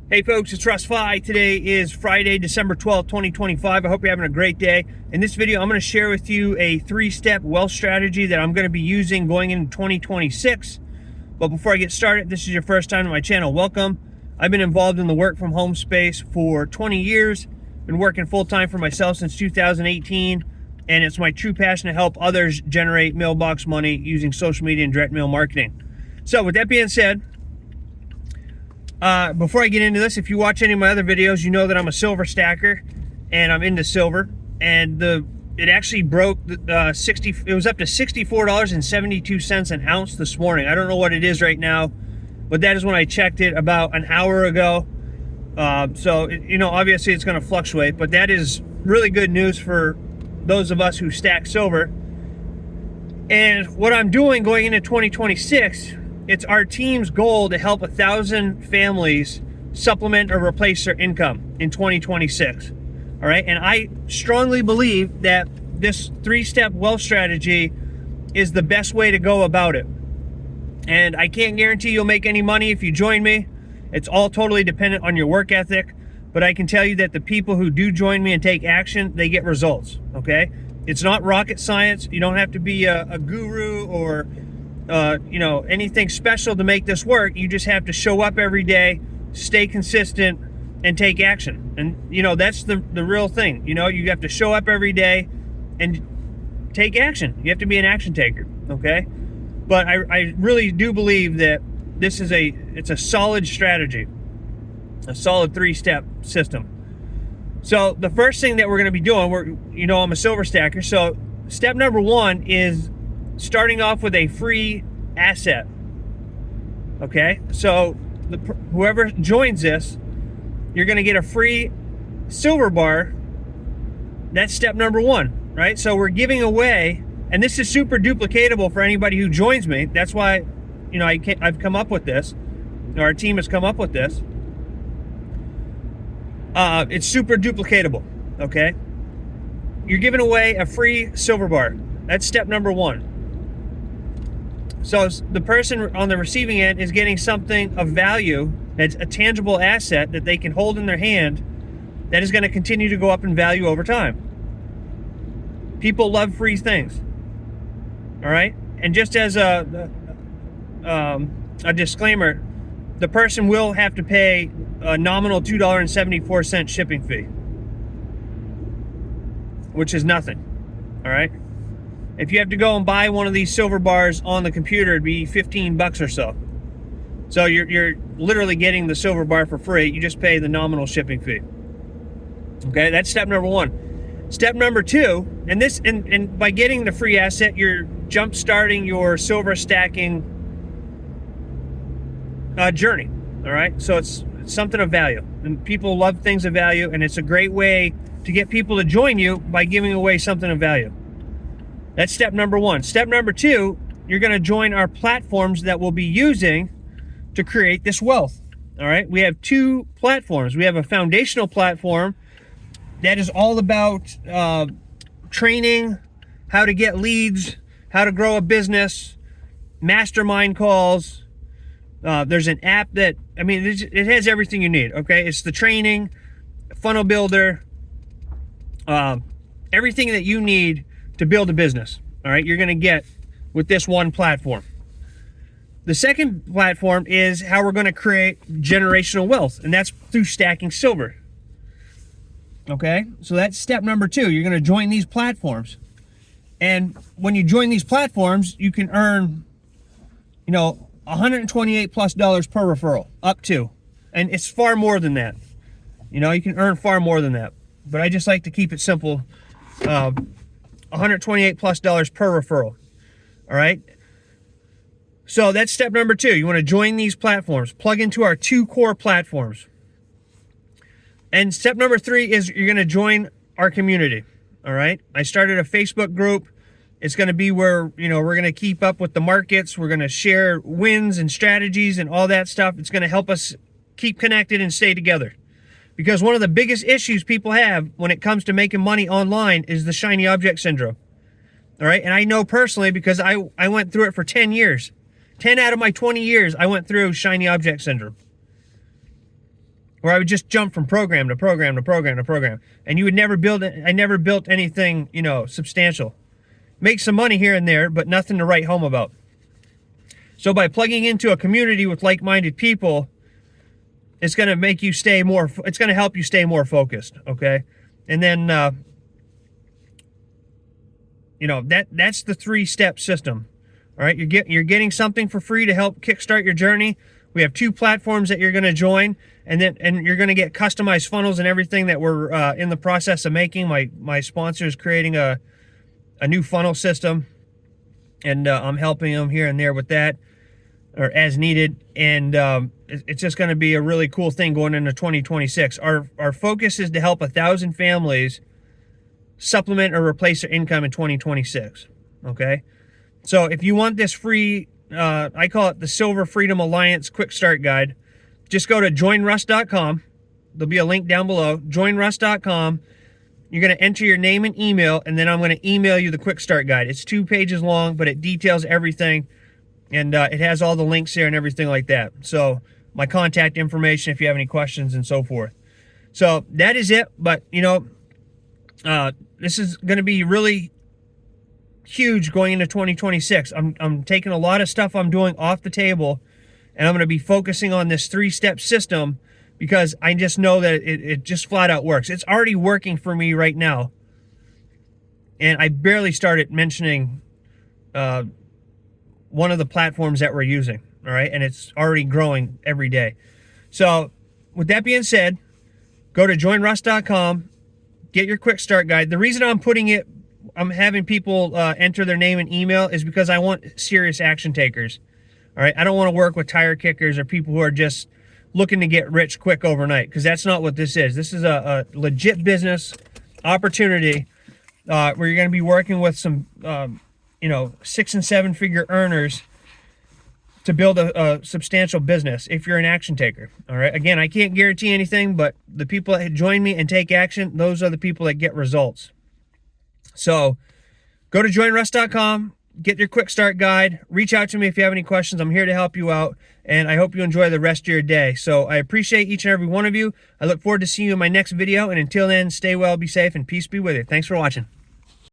Hey folks, it's Russ. Today is Friday, December 12th, 2025. I hope you're having a great day. In this video, I'm going to share with you a 3-step wealth strategy that I'm going to be using going into 2026. But before I get started, this is your first time to my channel, welcome. I've been involved in the work from home space for 20 years. Been working full-time for myself since 2018. And it's my true passion to help others generate mailbox money using social media and direct mail marketing. So with that being said, before I get into this, if you watch any of my other videos, you know that I'm a silver stacker and I'm into silver. And it actually broke it was up to $64.72 an ounce this morning. I don't know what it is right now, but that is when I checked it about an hour ago. Obviously it's going to fluctuate, but that is really good news for those of us who stack silver. And what I'm doing going into 2026, it's our team's goal to help 1,000 families supplement or replace their income in 2026. All right. And I strongly believe that this 3-step wealth strategy is the best way to go about it. And I can't guarantee you'll make any money if you join me. It's all totally dependent on your work ethic. But I can tell you that the people who do join me and take action, they get results. Okay. It's not rocket science. You don't have to be a guru or anything special to make this work. You just have to show up every day, stay consistent, and take action. And that's the real thing. You have to show up every day and take action. You have to be an action taker. Okay. But I really do believe that this is it's a solid strategy, a solid 3-step system. So the first thing that we're going to be doing, I'm a silver stacker. So step number 1 is starting off with a free asset. Okay, so whoever joins this, you're going to get a free silver bar. That's step number 1, right? So we're giving away, and this is super duplicatable for anybody who joins me. That's why, I've come up with this. Our team has come up with this. It's super duplicatable. Okay, you're giving away a free silver bar. That's step number 1. So the person on the receiving end is getting something of value, that's a tangible asset that they can hold in their hand that is going to continue to go up in value over time. People love free things. All right? And just as a disclaimer, the person will have to pay a nominal $2.74 shipping fee, which is nothing. All right? If you have to go and buy one of these silver bars on the computer, it'd be $15 or so. So you're literally getting the silver bar for free. You just pay the nominal shipping fee. Okay, that's step number 1. Step number 2, and by getting the free asset, you're jump starting your silver stacking journey. All right, so it's something of value, and people love things of value, and it's a great way to get people to join you by giving away something of value. That's step number 1. Step number 2, you're going to join our platforms that we'll be using to create this wealth. All right. We have 2 platforms. We have a foundational platform that is all about training, how to get leads, how to grow a business, mastermind calls. There's an app that, it has everything you need. Okay. It's the training, funnel builder, everything that you need to build a business. All right, you're going to get with this one platform. The second platform is how we're going to create generational wealth, and that's through stacking silver. Okay, so that's step number 2. You're going to join these platforms, and when you join these platforms, you can earn, $128 plus per referral, up to, and it's far more than that. You can earn far more than that, but I just like to keep it simple. $128 plus per referral. All right. So that's step number 2. You want to join these platforms, plug into our 2 core platforms. And step number 3 is you're going to join our community. All right. I started a Facebook group. It's going to be where, we're going to keep up with the markets. We're going to share wins and strategies and all that stuff. It's going to help us keep connected and stay together. Because one of the biggest issues people have when it comes to making money online is the shiny object syndrome. All right. And I know personally because I went through it for 10 years. 10 out of my 20 years, I went through shiny object syndrome. where I would just jump from program to program to program to program, and you would never build it. I never built anything, you know, substantial. Make some money here and there, but nothing to write home about. So by plugging into a community with like-minded people, it's going to make you stay more, it's going to help you stay more focused, okay? And then, you know, that's the 3-step system. All right, you're getting something for free to help kickstart your journey. We have 2 platforms that you're going to join, and you're going to get customized funnels and everything that we're in the process of making. My sponsor is creating a new funnel system, and I'm helping them here and there with that, or as needed. And it's just going to be a really cool thing going into 2026. Our focus is to help 1,000 families supplement or replace their income in 2026. Okay, so if you want this free, I call it the Silver Freedom Alliance Quick Start Guide, just go to joinruss.com. There'll be a link down below. Joinruss.com. You're going to enter your name and email, and then I'm going to email you the Quick Start Guide. It's 2 pages long, but it details everything, and it has all the links there and everything like that. So my contact information if you have any questions and so forth. So that is it. But, you know, this is going to be really huge going into 2026. I'm taking a lot of stuff I'm doing off the table, and I'm going to be focusing on this 3-step system, because I just know that it just flat out works. It's already working for me right now. And I barely started mentioning one of the platforms that we're using, all right? And it's already growing every day. So with that being said, go to joinruss.com, get your Quick Start Guide. The reason I'm having people enter their name and email is because I want serious action takers, all right? I don't want to work with tire kickers or people who are just looking to get rich quick overnight, because that's not what this is. This is a legit business opportunity where you're going to be working with some, you know, 6- and 7-figure earners to build a substantial business if you're an action taker. All right. Again, I can't guarantee anything, but the people that join me and take action, those are the people that get results. So go to joinruss.com. Get your Quick Start Guide. Reach out to me if you have any questions. I'm here to help you out, and I hope you enjoy the rest of your day. So I appreciate each and every one of you. I look forward to seeing you in my next video, and until then, stay well, be safe, and peace be with you. Thanks for watching.